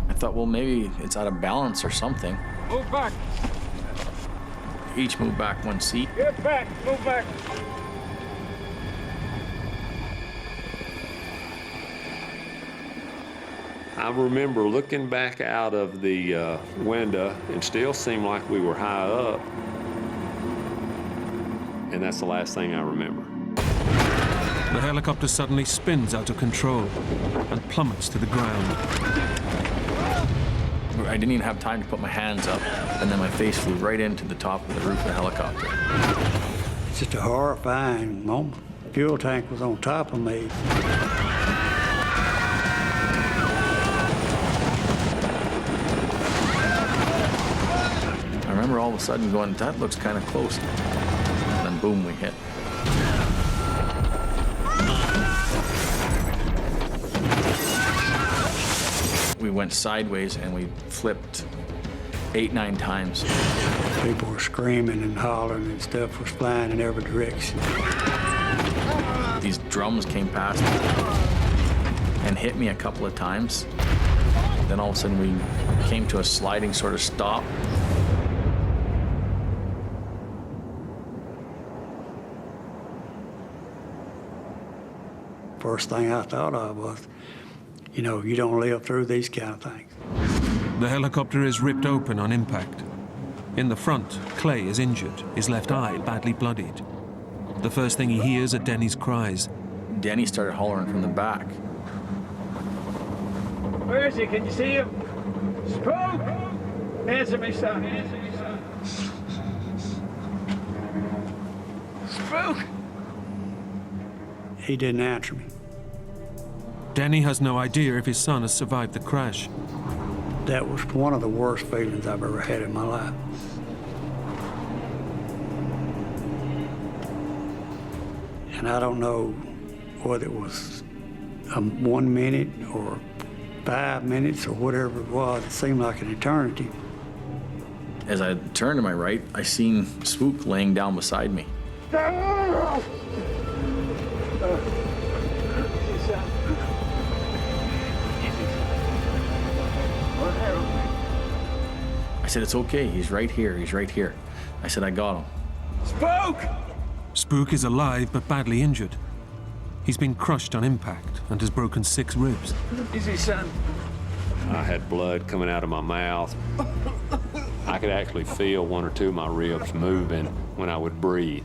I thought, well, maybe it's out of balance or something. Move back. Each move back 1 seat. Get back, move back. I remember looking back out of the window and still seemed like we were high up. And that's the last thing I remember. The helicopter suddenly spins out of control and plummets to the ground. I didn't even have time to put my hands up, and then my face flew right into the top of the roof of the helicopter. It's just a horrifying moment. The fuel tank was on top of me. I remember all of a sudden going, that looks kind of close. And then boom, we hit. We went sideways and we flipped 8-9 times. People were screaming and hollering and stuff was flying in every direction. These drums came past and hit me a couple of times. Then all of a sudden we came to a sliding sort of stop. first thing I thought of was, you know, you don't live through these kind of things. The helicopter is ripped open on impact. In the front, Clay is injured, his left eye badly bloodied. The first thing he hears are Denny's cries. Denny started hollering from the back. Where is he? Can you see him? Spook! Answer me, son. Answer me, son. Spook! He didn't answer me. Denny has no idea if his son has survived the crash. That was one of the worst feelings I've ever had in my life. And I don't know whether it was 1 minute or 5 minutes or whatever it was. It seemed like an eternity. As I turned to my right, I seen Spook laying down beside me. I said, it's okay, he's right here, he's right here. I said, I got him. Spook! Spook is alive but badly injured. He's been crushed on impact and has broken 6 ribs. Easy, son. I had blood coming out of my mouth. I could actually feel 1 or 2 of my ribs moving when I would breathe.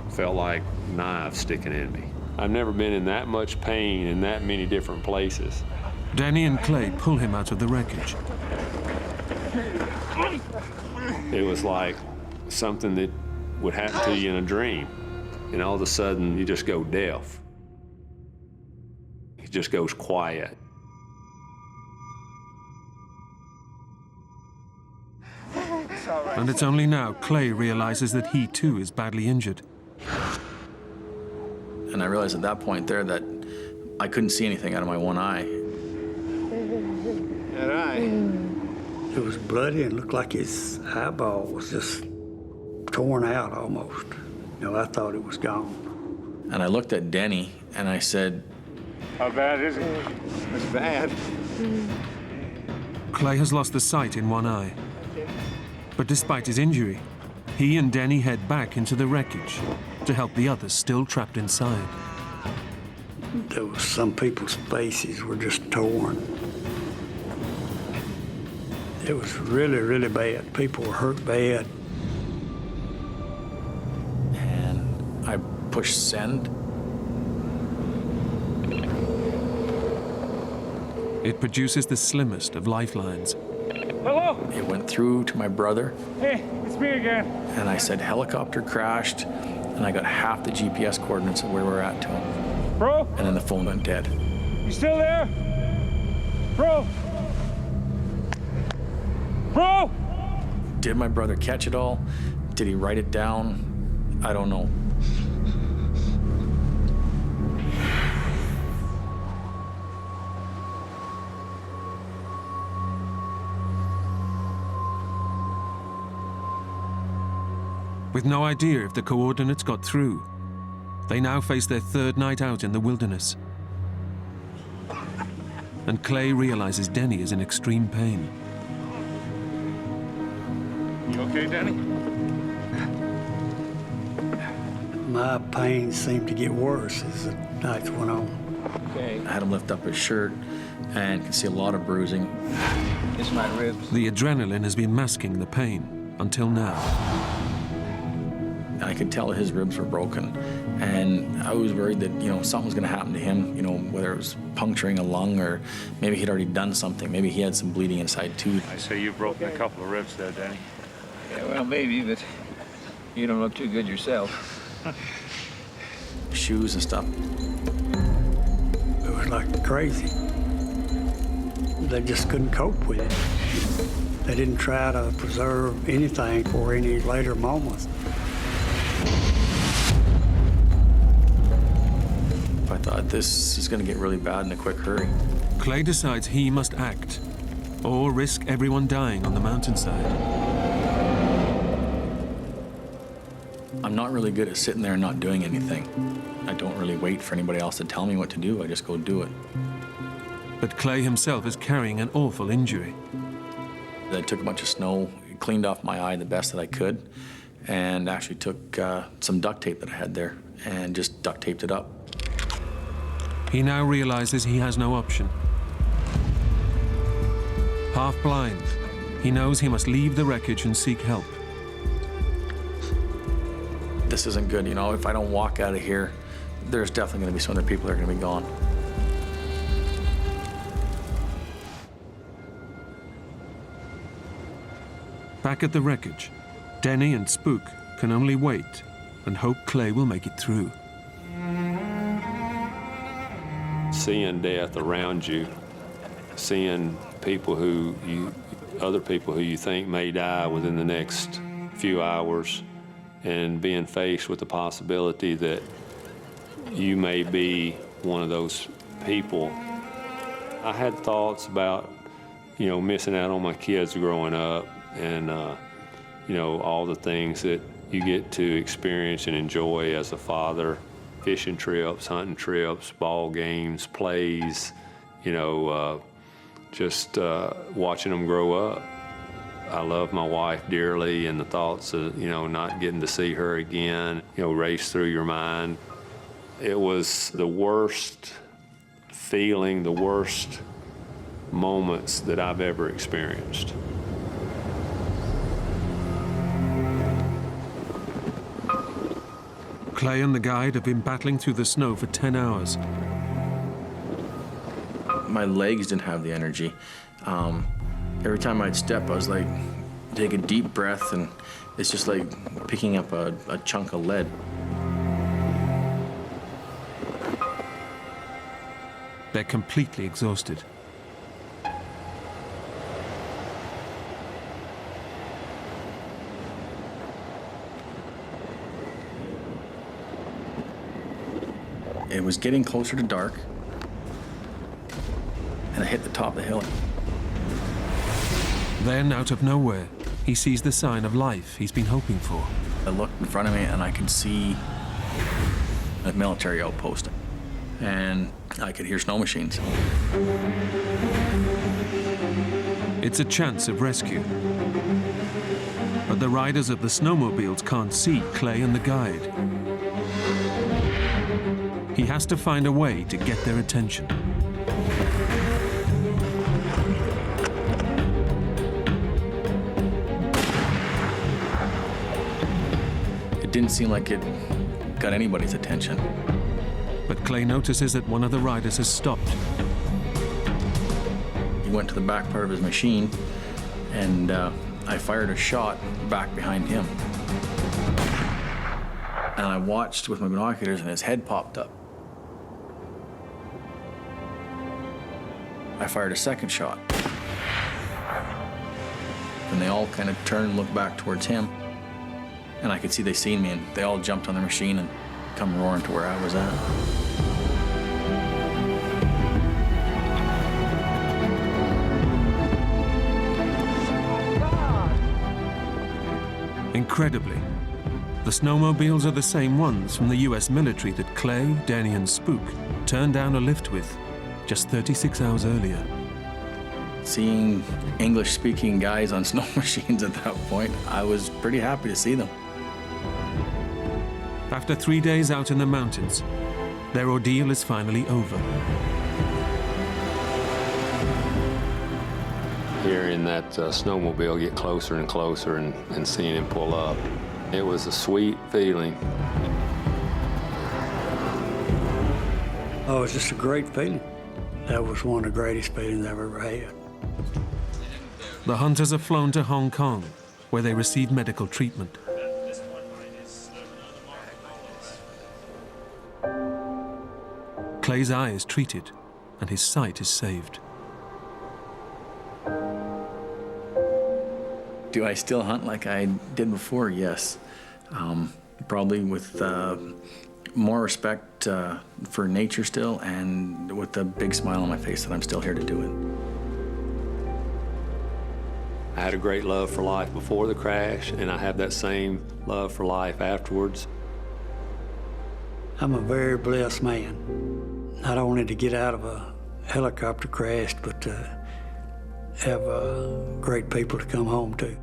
Felt like knives sticking in me. I've never been in that much pain in that many different places. Denny and Clay pull him out of the wreckage. It was like something that would happen to you in a dream. And all of a sudden, you just go deaf. It just goes quiet. And it's only now Clay realizes that he too is badly injured. And I realized at that point there that I couldn't see anything out of my one eye. That eye? It was bloody and looked like his eyeball was just torn out almost. You know, I thought it was gone. And I looked at Denny and I said, how bad is it? It's bad. Clay has lost the sight in one eye. But despite his injury, he and Denny head back into the wreckage to help the others still trapped inside. There was some people's faces were just torn. It was really, really bad. People were hurt bad. And I pushed send. It produces the slimmest of lifelines. Hello? It went through to my brother. Hey, it's me again. And I said, helicopter crashed. And I got half the GPS coordinates of where we're at to him. Bro? And then the phone went dead. You still there? Bro? Bro? Did my brother catch it all? Did he write it down? I don't know. With no idea if the coordinates got through, they now face their 3rd night out in the wilderness. And Clay realizes Denny is in extreme pain. You okay, Denny? My pain seemed to get worse as the nights went on. Okay. I had him lift up his shirt and could see a lot of bruising. It's my ribs. The adrenaline has been masking the pain until now. I could tell his ribs were broken, and I was worried that, you know, something was going to happen to him, you know, whether it was puncturing a lung or maybe he'd already done something. Maybe he had some bleeding inside, too. I say you've broken a couple of ribs there, Denny. Yeah, well, maybe, but you don't look too good yourself. Shoes and stuff. It was like crazy. They just couldn't cope with it. They didn't try to preserve anything for any later moments. I thought this is going to get really bad in a quick hurry. Clay decides he must act, or risk everyone dying on the mountainside. I'm not really good at sitting there and not doing anything. I don't really wait for anybody else to tell me what to do. I just go do it. But Clay himself is carrying an awful injury. I took a bunch of snow, cleaned off my eye the best that I could, and actually took some duct tape that I had there and just duct taped it up. He now realizes he has no option. Half blind, he knows he must leave the wreckage and seek help. This isn't good, you know. If I don't walk out of here, there's definitely going to be some other people that are going to be gone. Back at the wreckage, Denny and Spook can only wait and hope Clay will make it through. Seeing death around you, seeing people other people who you think may die within the next few hours, and being faced with the possibility that you may be one of those people. I had thoughts about, missing out on my kids growing up and, all the things that you get to experience and enjoy as a father. Fishing trips, hunting trips, ball games, plays, just watching them grow up. I love my wife dearly, and the thoughts of, not getting to see her again, race through your mind. It was the worst feeling, the worst moments that I've ever experienced. Clay and the guide have been battling through the snow for 10 hours. My legs didn't have the energy. Every time I'd step, I was like, take a deep breath, and it's just like picking up a chunk of lead. They're completely exhausted. It was getting closer to dark, and I hit the top of the hill. Then, out of nowhere, he sees the sign of life he's been hoping for. I looked in front of me, and I could see a military outpost, and I could hear snow machines. It's a chance of rescue. But the riders of the snowmobiles can't see Clay and the guide. He has to find a way to get their attention. It didn't seem like it got anybody's attention. But Clay notices that one of the riders has stopped. He went to the back part of his machine, and I fired a shot back behind him. And I watched with my binoculars, and his head popped up. I fired a second shot. And they all kind of turned and looked back towards him. And I could see they seen me, and they all jumped on their machine and come roaring to where I was at. Incredibly, the snowmobiles are the same ones from the US military that Clay, Denny, and Spook turned down a lift with just 36 hours earlier. Seeing English-speaking guys on snow machines at that point, I was pretty happy to see them. After 3 days out in the mountains, their ordeal is finally over. Hearing that snowmobile get closer and closer and seeing him pull up, it was a sweet feeling. Oh, it was just a great feeling. That was one of the greatest feelings I've ever had. The hunters are flown to Hong Kong, where they receive medical treatment. Clay's eye is treated, and his sight is saved. Do I still hunt like I did before? Yes. Probably with more respect for nature still, and with a big smile on my face that I'm still here to do it. I had a great love for life before the crash, and I have that same love for life afterwards. I'm a very blessed man. Not only to get out of a helicopter crash, but to have great people to come home to.